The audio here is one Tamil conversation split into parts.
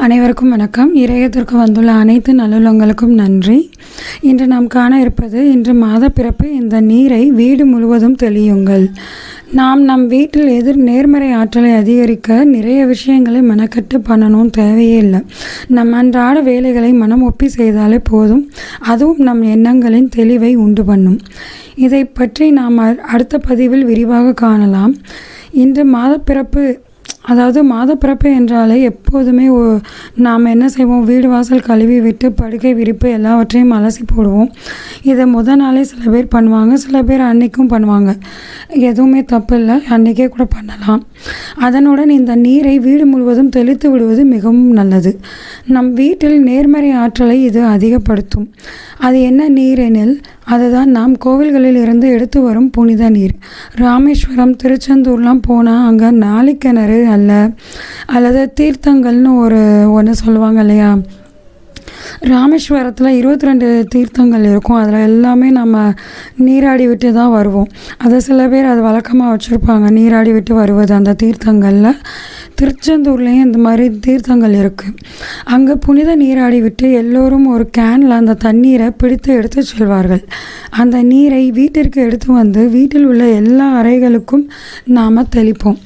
அனைவருக்கும் வணக்கம். இறையத்திற்கு வந்துள்ள அனைத்து நல்லுள்ளங்களுக்கும் நன்றி. இன்று நாம் காண இருப்பது, இன்று மாத பிறப்பு. இந்த நீரை வீடு முழுவதும் தெளியுங்கள். நாம் நம் வீட்டில் நேர்மறை ஆற்றலை அதிகரிக்க நிறைய விஷயங்களை மெனக்கட்டு பண்ணணும் தேவையே இல்லை. நம் அன்றாட வேலைகளை மனம் ஒப்பி செய்தாலே போதும். அதுவும் நம் எண்ணங்களின் தெளிவை உண்டு பண்ணும். இதை பற்றி நாம் அடுத்த பதிவில் விரிவாக காணலாம். இன்று மாதப்பிறப்பு, அதாவது மாதப்பிறப்பு என்றாலே எப்போதுமே நாம் என்ன செய்வோம், வீடு வாசல் கழுவி விட்டு படுக்கை விரிப்பு எல்லாவற்றையும் அலசி போடுவோம். இதை முதல் நாளே சில பேர் பண்ணுவாங்க, சில பேர் அன்றைக்கும் பண்ணுவாங்க. எதுவுமே தப்பு இல்லை, அன்றைக்கே கூட பண்ணலாம். அதனுடன் இந்த நீரை வீடு முழுவதும் தெளித்து விடுவது மிகவும் நல்லது. நம் வீட்டில் நேர்மறை ஆற்றலை இது அதிகப்படுத்தும். அது என்ன நீர் எனில், அதுதான் நாம் கோவில்களில் இருந்து எடுத்து வரும் புனித நீர். ராமேஸ்வரம், திருச்செந்தூர்லாம் போனால் அங்கே நாளிக்கிணறு அல்லது தீர்த்தங்கள்னு ஒன்று சொல்லுவாங்க இல்லையா. ராமேஸ்வரத்தில் 22 தீர்த்தங்கள் இருக்கும். அதில் எல்லாமே நம்ம நீராடி விட்டு தான் வருவோம். அதை சில பேர் அது வழக்கமாக வச்சுருப்பாங்க, நீராடி விட்டு வருவது. அந்த தீர்த்தங்களில் திருச்செந்தூர்லேயும் இந்த மாதிரி தீர்த்தங்கள் இருக்குது. அங்கே புனித நீராடி விட்டு எல்லோரும் ஒரு கேனில் அந்த தண்ணீரை பிடித்து எடுத்து செல்வார்கள். அந்த நீரை வீட்டிற்கு எடுத்து வந்து வீட்டில் உள்ள எல்லா அறைகளுக்கும் நாம் தெளிப்போம்.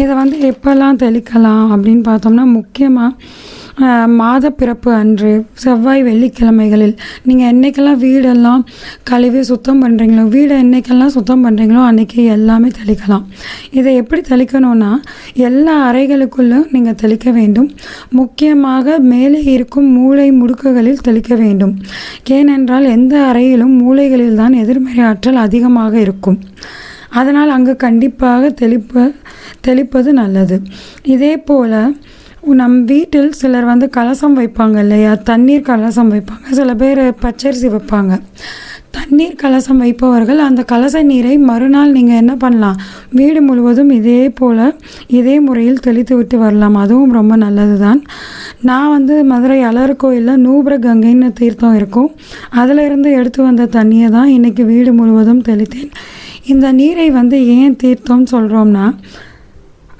இதை எப்போல்லாம் தெளிக்கலாம் அப்படின்னு பார்த்தோம்னா, முக்கியமாக மாத பிறப்பு அன்று, செவ்வாய், வெள்ளிக்கிழமைகளில் நீங்கள் என்றைக்கெல்லாம் வீடெல்லாம் கழுவி சுத்தம் பண்ணுறீங்களோ, வீடை என்றைக்கெல்லாம் சுத்தம் பண்ணுறீங்களோ அன்றைக்கி எல்லாமே தெளிக்கலாம். இதை எப்படி தெளிக்கணும்னா, எல்லா அறைகளுக்குள்ளும் நீங்கள் தெளிக்க வேண்டும். முக்கியமாக மேலே இருக்கும் மூலை முடுக்குகளில் தெளிக்க வேண்டும். ஏனென்றால் எந்த அறையிலும் மூலைகளில் தான் எதிர்மறை ஆற்றல் அதிகமாக இருக்கும். அதனால் அங்கு கண்டிப்பாக தெளிப்பது நல்லது. இதே போல் நம் வீட்டில் சிலர் கலசம் வைப்பாங்க இல்லையா, தண்ணீர் கலசம் வைப்பாங்க. சில பேர் பச்சரிசி வைப்பாங்க. தண்ணீர் கலசம் வைப்பவர்கள் அந்த கலச நீரை மறுநாள் நீங்கள் என்ன பண்ணலாம், வீடு முழுவதும் இதே முறையில் தெளித்து விட்டு வரலாம். அதுவும் ரொம்ப நல்லது தான். நான் மதுரை அலர் கோயிலில் நூபுர கங்கைன்னு தீர்த்தம் இருக்கும், அதில் இருந்து எடுத்து வந்த தண்ணியை தான் இன்றைக்கி வீடு முழுவதும் தெளித்தேன். இந்த நீரை ஏன் தீர்த்தம்னு சொல்கிறோம்னா,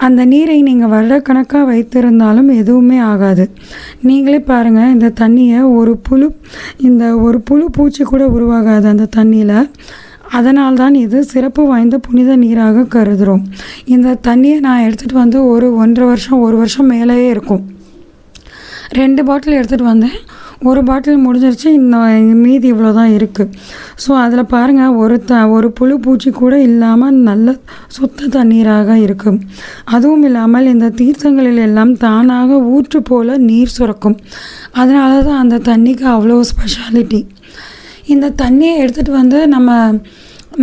அந்த நீரை நீங்கள் வருடக்கணக்காக வைத்திருந்தாலும் எதுவுமே ஆகாது. நீங்களே பாருங்கள், இந்த தண்ணியை ஒரு புழு பூச்சி கூட உருவாகாது அந்த தண்ணியில். அதனால்தான் இது சிறப்பு வாய்ந்த புனித நீராக கருதுகிறோம். இந்த தண்ணியை நான் எடுத்துகிட்டு ஒரு 1.5 வருஷம் மேலேயே இருக்கும். 2 பாட்டில் எடுத்துகிட்டு வந்தேன். ஒரு பாட்டில் முடிஞ்சிருச்சு, இன்னும் மீதி இவ்வளோ தான் இருக்குது. ஸோ அதில் பாருங்கள், ஒரு புழு பூச்சி கூட இல்லாமல் நல்ல சுத்த தண்ணீராக இருக்கும். அதுவும் இல்லாமல் இந்த தீர்த்தங்களில் எல்லாம் தானாக ஊற்று போல் நீர் சுரக்கும். அதனால தான் அந்த தண்ணிக்கு அவ்வளோ ஸ்பெஷாலிட்டி. இந்த தண்ணியை எடுத்துகிட்டு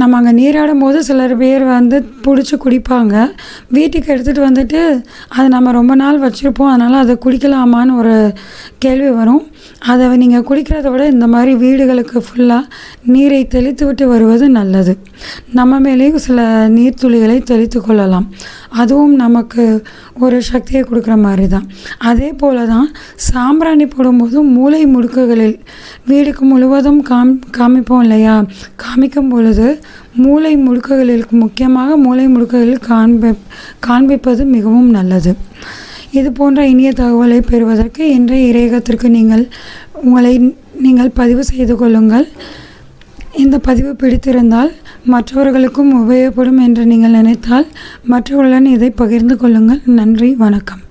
நம்ம அங்கே நீராடும் போது சிலர் பேர் பிடிச்சி குடிப்பாங்க. வீட்டுக்கு எடுத்துகிட்டு அது நம்ம ரொம்ப நாள் வச்சுருப்போம், அதனால் அதை குடிக்கலாமான்னு ஒரு கேள்வி வரும். அதை நீங்கள் குடிக்கிறத விட இந்த மாதிரி வீடுகளுக்கு ஃபுல்லாக நீரை தெளித்து விட்டு வருவது நல்லது. நம்ம மேலேயும் சில நீர்த்துளிகளை தெளித்து கொள்ளலாம். அதுவும் நமக்கு ஒரு சக்தியை கொடுக்குற மாதிரி தான். அதே போல் தான் சாம்பிராணி போடும்போது மூலை முடுக்குகளில் வீடுக்கு முழுவதும் காமிப்போம் இல்லையா. காமிக்கும் பொழுது மூலை முடுக்குகளில், முக்கியமாக மூலை முடுக்குகளில் காண்பிப்பது மிகவும் நல்லது. இது போன்ற இனிய தகவலை பெறுவதற்கு இன்றைய இறையகத்திற்கு நீங்கள் பதிவு செய்து கொள்ளுங்கள். இந்த பதிவு பிடித்திருந்தால் மற்றவர்களுக்கும் உபயோகப்படும் என்று நீங்கள் நினைத்தால் மற்றவர்களுடன் இதை பகிர்ந்து கொள்ளுங்கள். நன்றி, வணக்கம்.